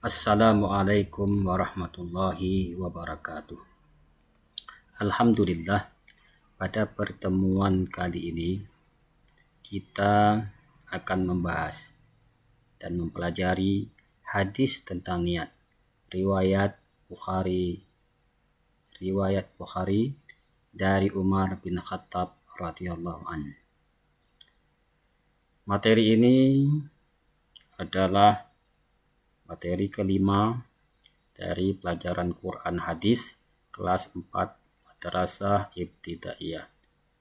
Assalamualaikum warahmatullahi wabarakatuh. Alhamdulillah, pada pertemuan kali ini kita akan membahas dan mempelajari hadis tentang niat riwayat Bukhari dari Umar bin Khattab radhiyallahu anhu. Materi ini adalah materi kelima dari pelajaran Quran Hadis kelas 4 Madrasah Ibtidaiyah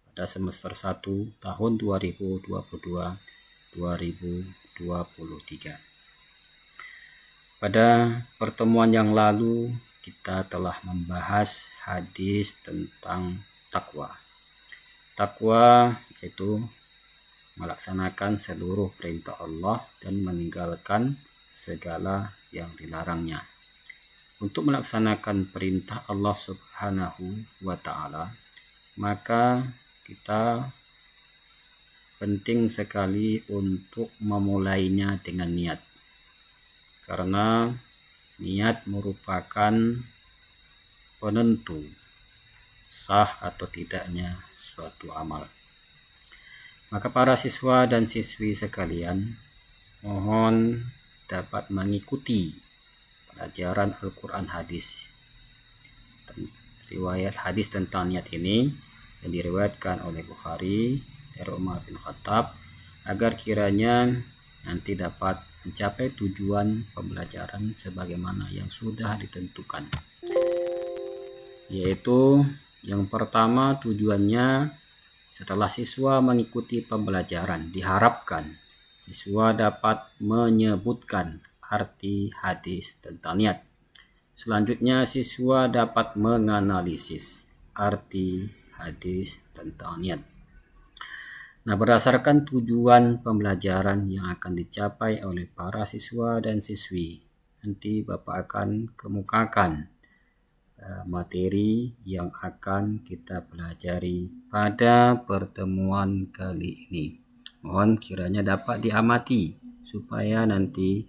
pada semester 1 tahun 2022-2023. Pada pertemuan yang lalu kita telah membahas hadis tentang takwa. Takwa yaitu melaksanakan seluruh perintah Allah dan meninggalkan segala yang dilarangnya. Untuk melaksanakan perintah Allah Subhanahu wa Ta'ala, maka kita penting sekali untuk memulainya dengan niat, karena niat merupakan penentu sah atau tidaknya suatu amal. Maka para siswa dan siswi sekalian, mohon dapat mengikuti pelajaran Al-Quran Hadis, riwayat hadis tentang niat ini yang diriwayatkan oleh Bukhari dari Umar bin Khattab, agar kiranya nanti dapat mencapai tujuan pembelajaran sebagaimana yang sudah ditentukan. Yaitu yang pertama, tujuannya setelah siswa mengikuti pembelajaran, diharapkan siswa dapat menyebutkan arti hadis tentang niat. Selanjutnya, siswa dapat menganalisis arti hadis tentang niat. Nah, berdasarkan tujuan pembelajaran yang akan dicapai oleh para siswa dan siswi, nanti Bapak akan kemukakan materi yang akan kita pelajari pada pertemuan kali ini. Mohon kiranya dapat diamati supaya nanti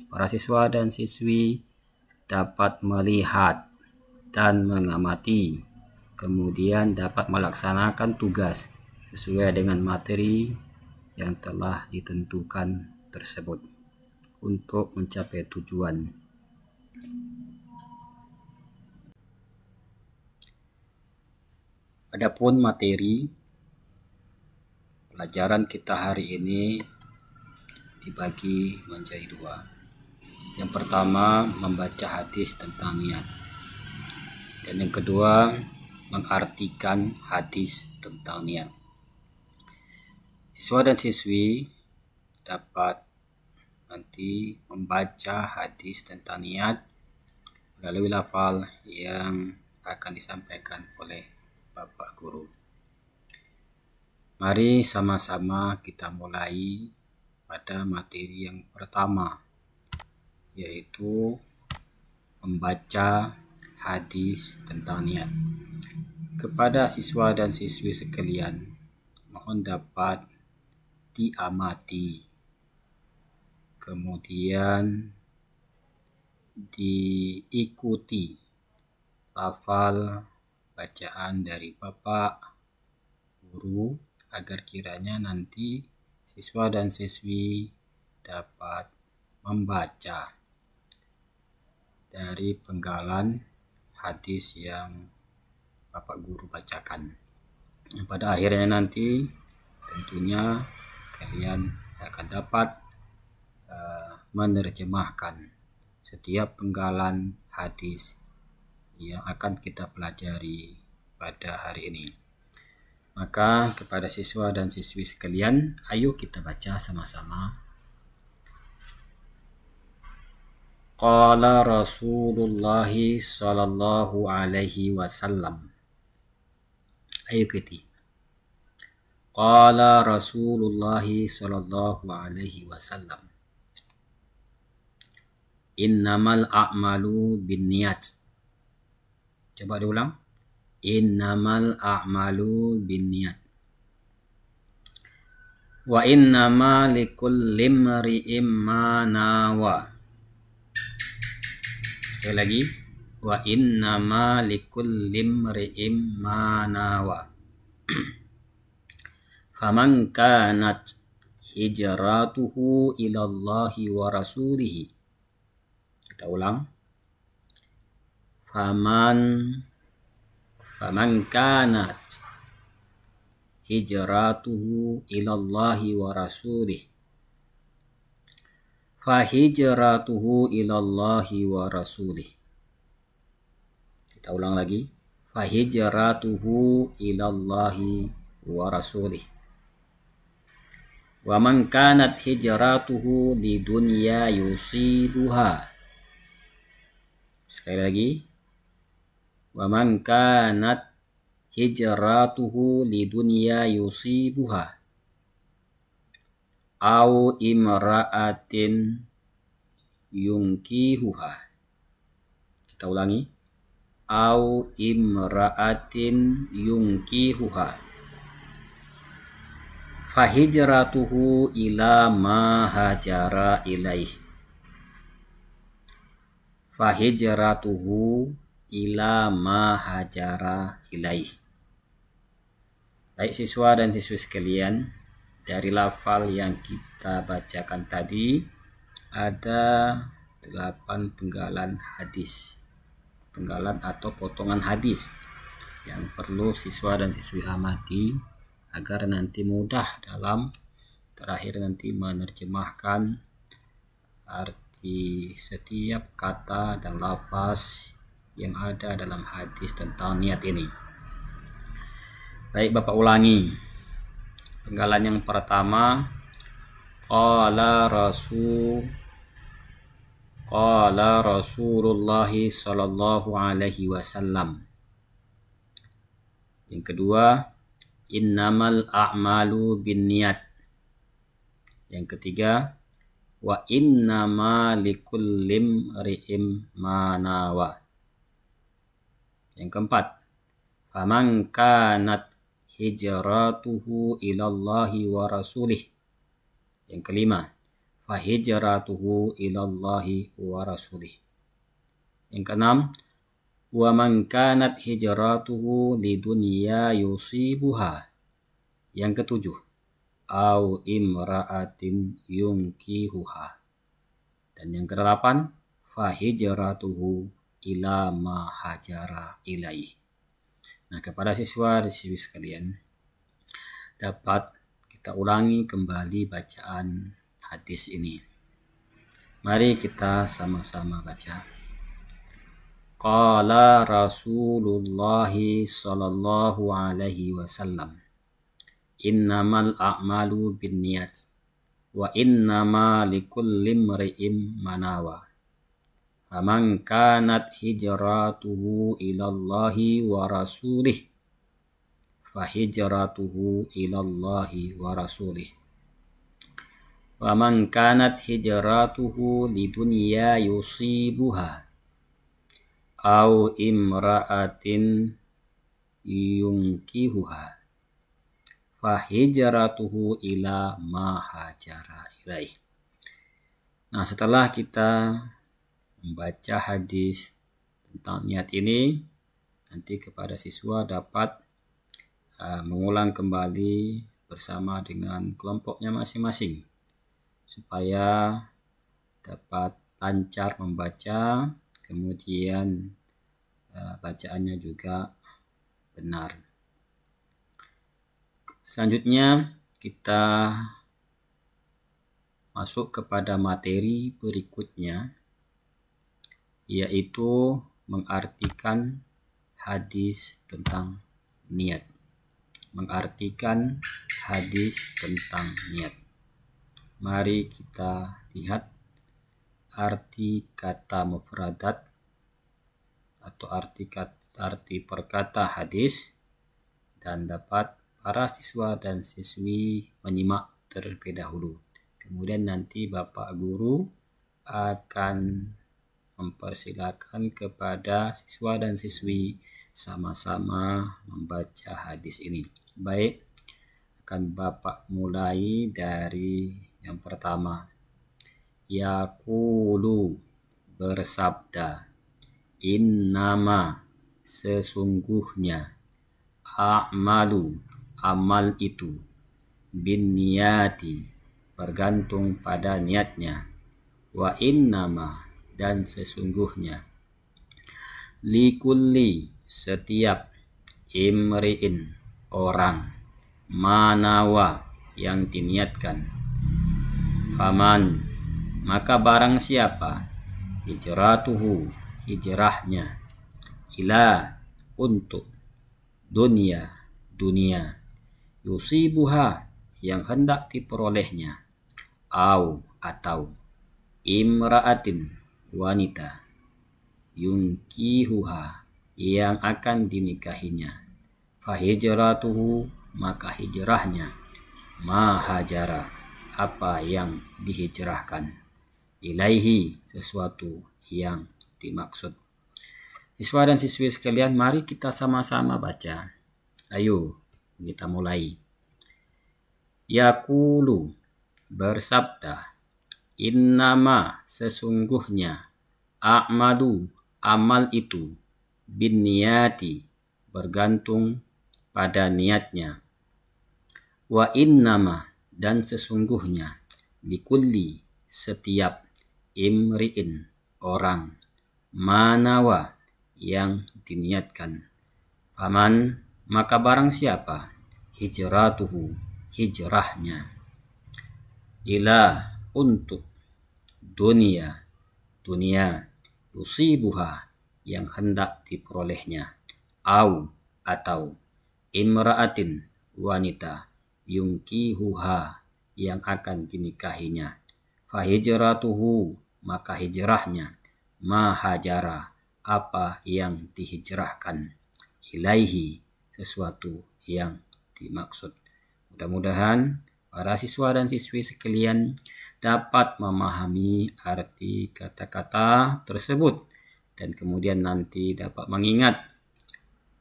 para siswa dan siswi dapat melihat dan mengamati, kemudian dapat melaksanakan tugas sesuai dengan materi yang telah ditentukan tersebut untuk mencapai tujuan. Adapun materi pelajaran kita hari ini dibagi menjadi dua. Yang pertama, membaca hadis tentang niat, dan yang kedua, mengartikan hadis tentang niat. Siswa dan siswi dapat nanti membaca hadis tentang niat melalui lafal yang akan disampaikan oleh Bapak Guru. Mari sama-sama kita mulai pada materi yang pertama, yaitu membaca hadis tentang niat. Kepada siswa dan siswi sekalian, mohon dapat diamati, kemudian diikuti lafal bacaan dari Bapak Guru, agar kiranya nanti siswa dan siswi dapat membaca dari penggalan hadis yang Bapak Guru bacakan. Pada akhirnya nanti tentunya kalian akan dapat menerjemahkan setiap penggalan hadis yang akan kita pelajari pada hari ini. Maka kepada siswa dan siswi sekalian, ayo kita baca sama-sama. Qala Rasulullah sallallahu alaihi wasallam. Ayo kita. Qala Rasulullah sallallahu alaihi wasallam. Innamal a'malu binniyat. Coba diulang. Innamal a'malu binniyat. Wa innama likulli imri'in ma nawa. Sekali lagi, wa innama likulli imri'in ma nawa. Faman kanat hijratuhu ilallahi wa rasulihi. Kita ulang. Faman kanat hijratuhu ilallahi wa rasulih. Fahijratuhu ilallahi wa rasulih. Kita ulang lagi. Fahijratuhu ilallahi wa rasulih. Wa man kanat hijratuhu lidunya yusibuha. Sekali lagi. Wa man kanat hijratuhu lidunya yusibuha au imra'atin yungkihuha. Kita ulangi. Au imra'atin yungkihuha. Fahijratuhu ila ma hajara ilaih. Fahijratuhu ila ma hajara ilaih. Baik siswa dan siswi sekalian, dari lafal yang kita bacakan tadi ada 8 penggalan hadis. Penggalan atau potongan hadis yang perlu siswa dan siswi amati agar nanti mudah dalam terakhir nanti menerjemahkan arti setiap kata dan lafaz yang ada dalam hadis tentang niat ini. Baik, Bapak ulangi. Penggalan yang pertama, qala Rasulullah sallallahu alaihi wasallam. Yang kedua, innamal a'malu binniyat. Yang ketiga, wa innama likulli imri'in ma nawa. Yang keempat, faman kanat hijratuhu ilallahi wa rasulih. Yang kelima, fahijratuhu ilallahi wa rasulih. Yang keenam, wa man kanat hijratuhu lidunya yusibuha. Yang ketujuh, au imra'atin yungkihuha. Dan yang kedelapan, fahijratuhu ila ma hajara ilaih. Nah, kepada siswa dan siswi sekalian, dapat kita ulangi kembali bacaan hadis ini. Mari kita sama-sama baca. Qala Rasulullah sallallahu alaihi wasallam. Innamal a'malu binniyat wa innama likulli imri'in ma nawa. Faman kanat hijratuhu ilallahi wa rasulih. Fahijratuhu ilallahi wa rasulih. Wa man kanat hijratuhu lidunya yusibuha au imra'atin yungkihuha. Fahijratuhu ila ma hajara ilaih. Nah, setelah kita membaca hadis tentang niat ini, nanti kepada siswa dapat mengulang kembali bersama dengan kelompoknya masing-masing supaya dapat lancar membaca, kemudian bacaannya juga benar. Selanjutnya kita masuk kepada materi berikutnya, yaitu mengartikan hadis tentang niat. Mengartikan hadis tentang niat. Mari kita lihat arti kata mufradat atau arti perkata hadis, dan dapat para siswa dan siswi menyimak terlebih dahulu. Kemudian nanti Bapak Guru akan mempersilakan kepada siswa dan siswi sama-sama membaca hadis ini. Baik, akan Bapak mulai dari yang pertama. Yaqulu, bersabda. Innama sesungguhnya, a'malu amal itu, binniyati bergantung pada niatnya, wa innama dan sesungguhnya, likulli setiap, imri'in orang, manawa yang diniatkan, faman maka barang siapa, hijratuhu hijrahnya, ila untuk, dunia yusibuha yang hendak diperolehnya, atau imra'atin wanita, yunkihuha yang akan dinikahinya, fahijratuhu maka hijrahnya, mahajara apa yang dihijrahkan, ilaihi sesuatu yang dimaksud. Siswa dan siswi sekalian, mari kita sama-sama baca. Ayo kita mulai. Yaqulu bersabda, innama sesungguhnya, a'malu amal itu, binniyati bergantung pada niatnya, wa innama dan sesungguhnya, likulli setiap, imri'in orang, manawa yang diniatkan, faman maka barang siapa, hijratuhu hijrahnya, ila untuk, dunia yusibuha yang hendak diperolehnya, atau imra'atin wanita, yungkihuha yang akan dinikahinya, fahijratuhu maka hijrahnya, mahajara apa yang dihijrahkan, ilaihi sesuatu yang dimaksud. Mudah-mudahan para siswa dan siswi sekalian dapat memahami arti kata-kata tersebut dan kemudian nanti dapat mengingat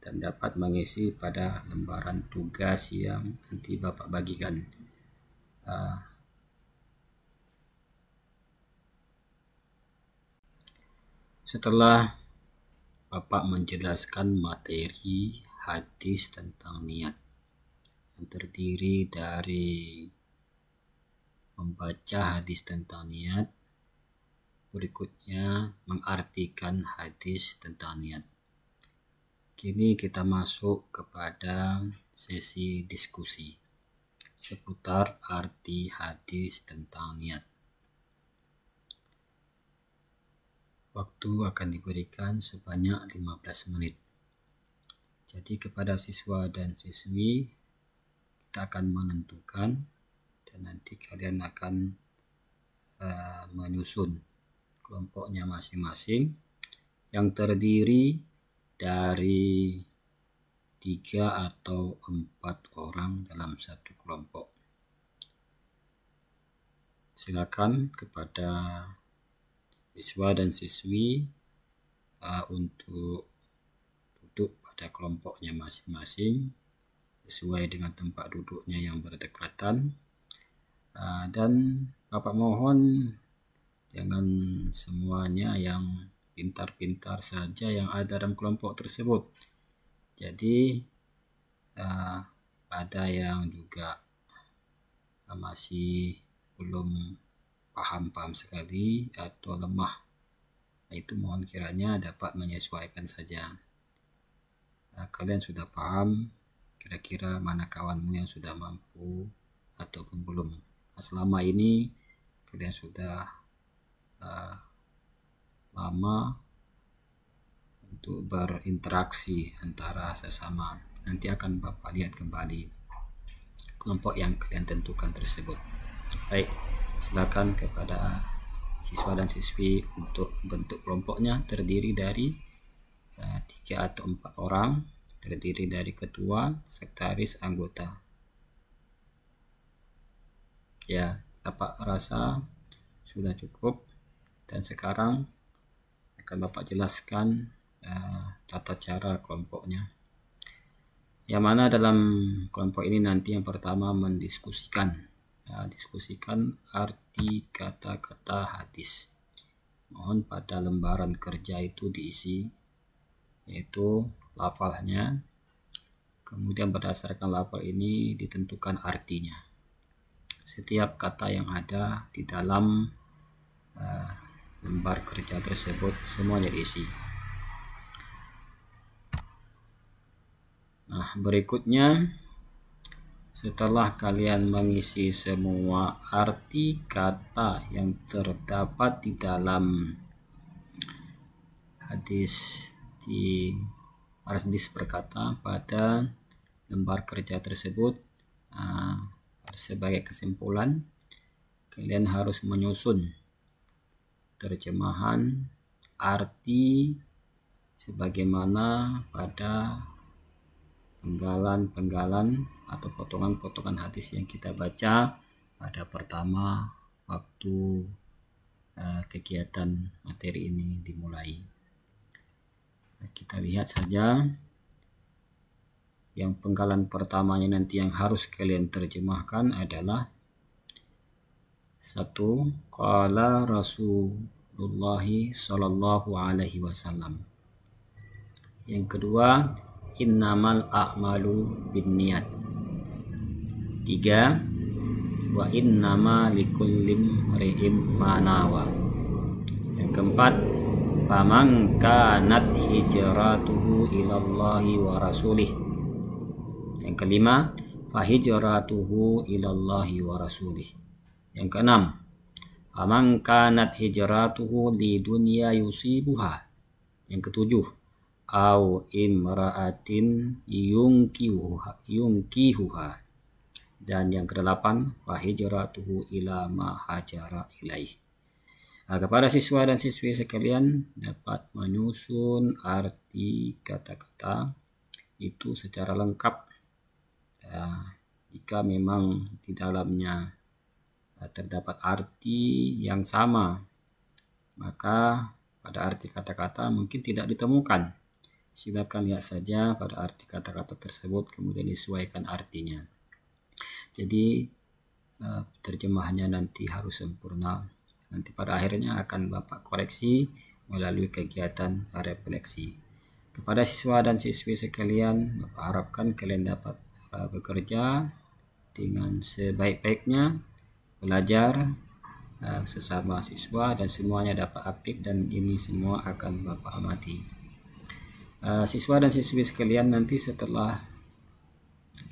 dan dapat mengisi pada lembaran tugas yang nanti Bapak bagikan. Setelah Bapak menjelaskan materi hadis tentang niat yang terdiri dari membaca hadis tentang niat, berikutnya mengartikan hadis tentang niat. Kini kita masuk kepada sesi diskusi seputar arti hadis tentang niat. Waktu akan diberikan sebanyak 15 menit. Jadi kepada siswa dan siswi kita akan menentukan dan nanti kalian akan menyusun kelompoknya masing-masing yang terdiri dari 3 atau 4 orang dalam satu kelompok. Silakan kepada siswa dan siswi untuk duduk pada kelompoknya masing-masing sesuai dengan tempat duduknya yang berdekatan, dan Bapak mohon jangan semuanya yang pintar-pintar saja yang ada dalam kelompok tersebut. Jadi ada yang juga masih belum paham sekali atau lemah, itu mohon kiranya dapat menyesuaikan saja. Kalian sudah paham kira-kira mana kawanmu yang sudah mampu ataupun belum. Selama ini kalian sudah lama untuk berinteraksi antara sesama. Nanti akan Bapak lihat kembali kelompok yang kalian tentukan tersebut. Baik, silakan kepada siswa dan siswi untuk bentuk kelompoknya, terdiri dari 3 atau 4 orang, terdiri dari ketua, sekretaris, anggota. Ya, Bapak rasa sudah cukup, dan sekarang akan Bapak jelaskan tata cara kelompoknya. Yang mana dalam kelompok ini nanti yang pertama mendiskusikan diskusikan arti kata-kata hadis. mohon pada lembaran kerja itu diisi, yaitu lafalnya. Kemudian berdasarkan lafal ini ditentukan artinya. Setiap kata yang ada di dalam lembar kerja tersebut semuanya diisi. Nah, berikutnya setelah kalian mengisi semua arti kata yang terdapat di dalam hadis berkata pada lembar kerja tersebut, sebagai kesimpulan kalian harus menyusun terjemahan arti sebagaimana pada penggalan-penggalan atau potongan-potongan hadis yang kita baca pada pertama waktu kegiatan materi ini dimulai. Kita lihat saja yang penggalan pertamanya nanti yang harus kalian terjemahkan adalah 1. Qala Rasulullah sallallahu alaihi wasallam. Yang kedua, innamal a'malu binniyat. 3. Wa innama likullim ri'im manawa. Yang keempat, faman kanat hijratuhu ilallahi wa rasulih. Yang kelima, fahijratuhu ilallahi wa rasulih. Yang keenam, faman kanat hijratuhu lidunya yusibuha. Yang ketujuh, au imra'atin yungkihuha. Dan yang kedelapan, fahijratuhu ila ma hajara ilaih. Kepada siswa dan siswi sekalian dapat menyusun arti kata-kata itu secara lengkap. Jika memang di dalamnya terdapat arti yang sama, maka pada arti kata-kata mungkin tidak ditemukan. Silakan lihat saja pada arti kata-kata tersebut, kemudian disesuaikan artinya. Jadi terjemahannya nanti harus sempurna. Nanti pada akhirnya akan Bapak koreksi melalui kegiatan refleksi. Kepada siswa dan siswi sekalian, Bapak harapkan kalian dapat bekerja dengan sebaik-baiknya, belajar sesama siswa, dan semuanya dapat aktif, dan ini semua akan Bapak amati. Siswa dan siswi sekalian, nanti setelah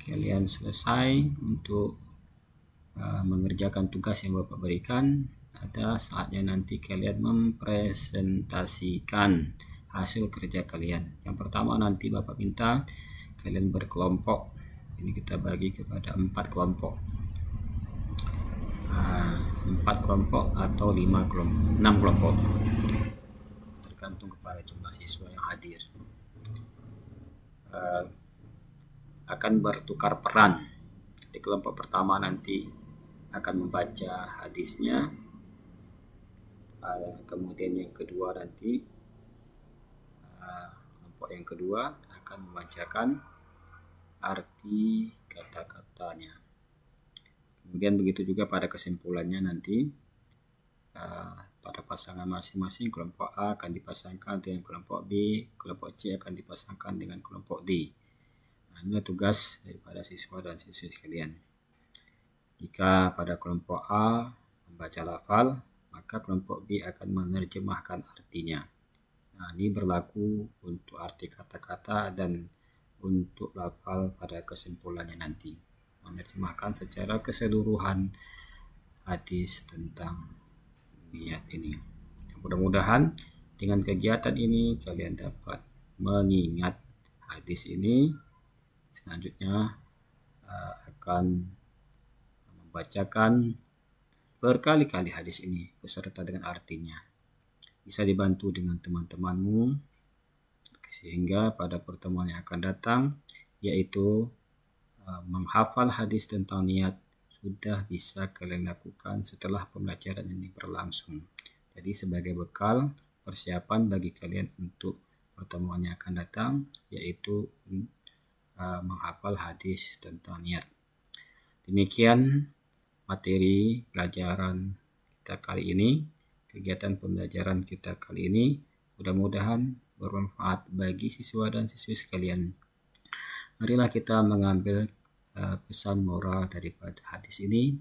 kalian selesai untuk mengerjakan tugas yang Bapak berikan, ada saatnya nanti kalian mempresentasikan hasil kerja kalian. Yang pertama nanti Bapak minta kalian berkelompok. Ini kita bagi kepada 4 kelompok. 4 kelompok atau 6 kelompok, tergantung kepada jumlah siswa yang hadir. Akan bertukar peran. Di kelompok pertama nanti akan membaca hadisnya, kemudian yang kedua nanti kelompok yang kedua akan membacakan arti kata-katanya. Kemudian begitu juga pada kesimpulannya nanti pada pasangan masing-masing, kelompok A akan dipasangkan dengan kelompok B, kelompok C akan dipasangkan dengan kelompok D. Nah, inilah tugas daripada siswa dan siswi sekalian. Jika pada kelompok A membaca lafal, maka kelompok B akan menerjemahkan artinya. Nah, ini berlaku untuk arti kata-kata dan untuk lafal pada kesimpulannya nanti. Menerjemahkan secara keseluruhan hadis tentang niat ini. Mudah-mudahan dengan kegiatan ini kalian dapat mengingat hadis ini. Selanjutnya akan membacakan berkali-kali hadis ini beserta dengan artinya. Bisa dibantu dengan teman-temanmu sehingga pada pertemuan yang akan datang, yaitu menghafal hadis tentang niat, sudah bisa kalian lakukan setelah pembelajaran ini berlangsung. Jadi sebagai bekal persiapan bagi kalian untuk pertemuan yang akan datang, yaitu menghafal hadis tentang niat. Demikian materi pelajaran kita kali ini. kegiatan pembelajaran kita kali ini. Mudah-mudahan bermanfaat bagi siswa dan siswi sekalian. Marilah kita mengambil pesan moral daripada hadis ini,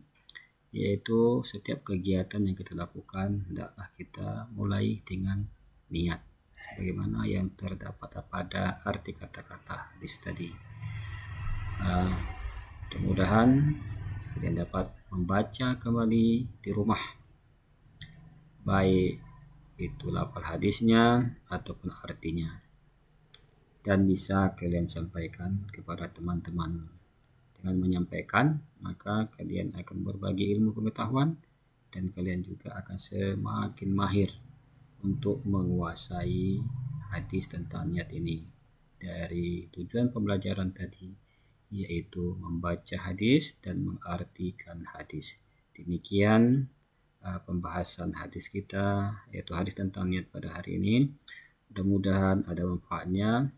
yaitu setiap kegiatan yang kita lakukan hendaklah kita mulai dengan niat, sebagaimana yang terdapat pada arti kata-kata hadis tadi. Mudah-mudahan kalian dapat membaca kembali di rumah, baik itu lafal hadisnya ataupun artinya, dan bisa kalian sampaikan kepada teman-teman. Dengan menyampaikan, maka kalian akan berbagi ilmu pengetahuan dan kalian juga akan semakin mahir untuk menguasai hadis tentang niat ini. Dari tujuan pembelajaran tadi, yaitu membaca hadis dan mengartikan hadis. Demikian pembahasan hadis kita, yaitu hadis tentang niat pada hari ini. Mudah-mudahan ada manfaatnya,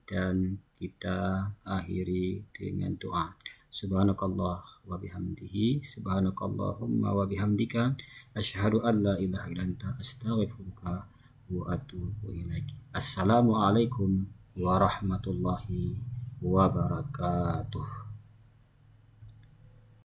dan kita akhiri dengan doa. Subhanakallah wa bihamdihi, subhanakallahumma wa bihamdika, asyhadu an la ilaha illa anta, astaghfiruka wa atubu ilaik. Assalamualaikum warahmatullahi wabarakatuh.